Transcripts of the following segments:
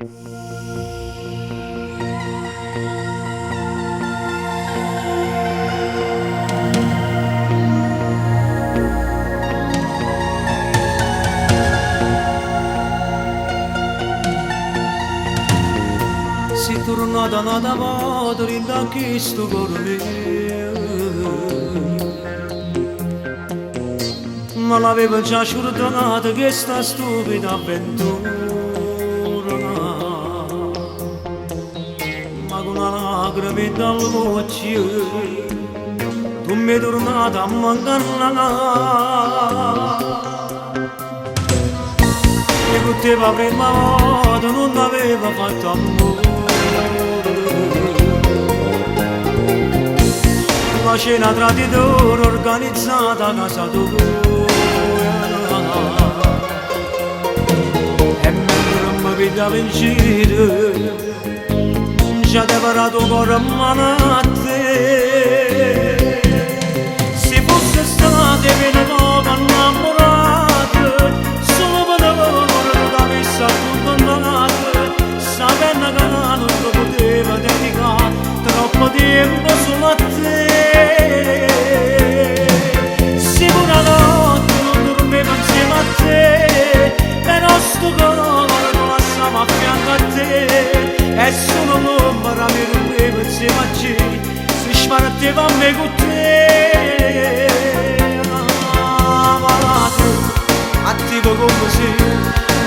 Si tornata nata moto rinda chi sto cuore ma l'avevo già scordato che sta stupida avventura ma con una lacrima dall'occhio tu mi è tornata a mancare e con te la prima volta non aveva fatto amore la cena traditore organizzata a casa tua e mentre mi pigliava in giro già ti parato cuore a mano a te se fosse state per poco innamorate solo per ora non avessi accontentato sapendo che non ti poteva dedicare troppo tempo solo a te se una notte non dormivo insieme a te però sto cuore non lasciamo a fianco a te e solo l'ombra mi dormivo insieme a te si sparteva a me con te malato attivo come se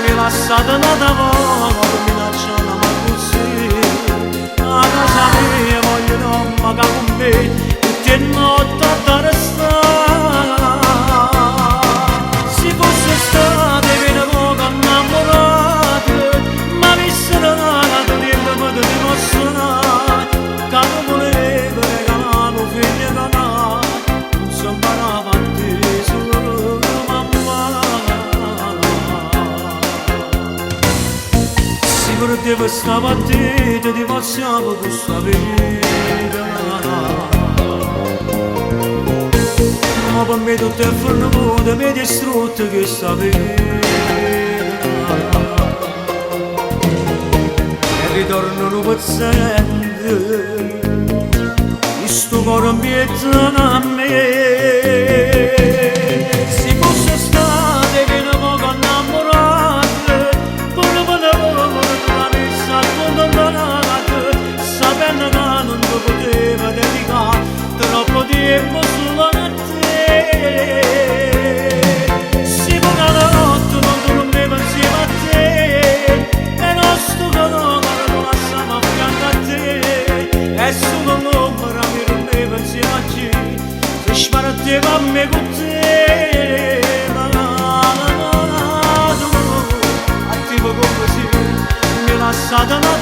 mi lasciate una volta minacciata ma così a casa mia voglio non magari con me tutte notte a dare se fosse state per poco innamorate ma mi sarà tempo di dimostrare che non volevo regalare un figlio canale non si imparava a te solo mamma se per te stavo a te ti divorziavo questa vita ma per me tutto è fornuto mi è distrutto questa vita e ritorno non paziente questo cuore mi è a me se fosse state per poco innamorate pure per ora non avessi accontentato sapendo che non ti poteva dedicare troppo tempo solo a te se una notte non dormivo insieme a te però sto cuore non lasciamo a fianco a te e solo l'ombra mi dormivo insieme a te se sparteva a me con te attivo come se mi lasciate una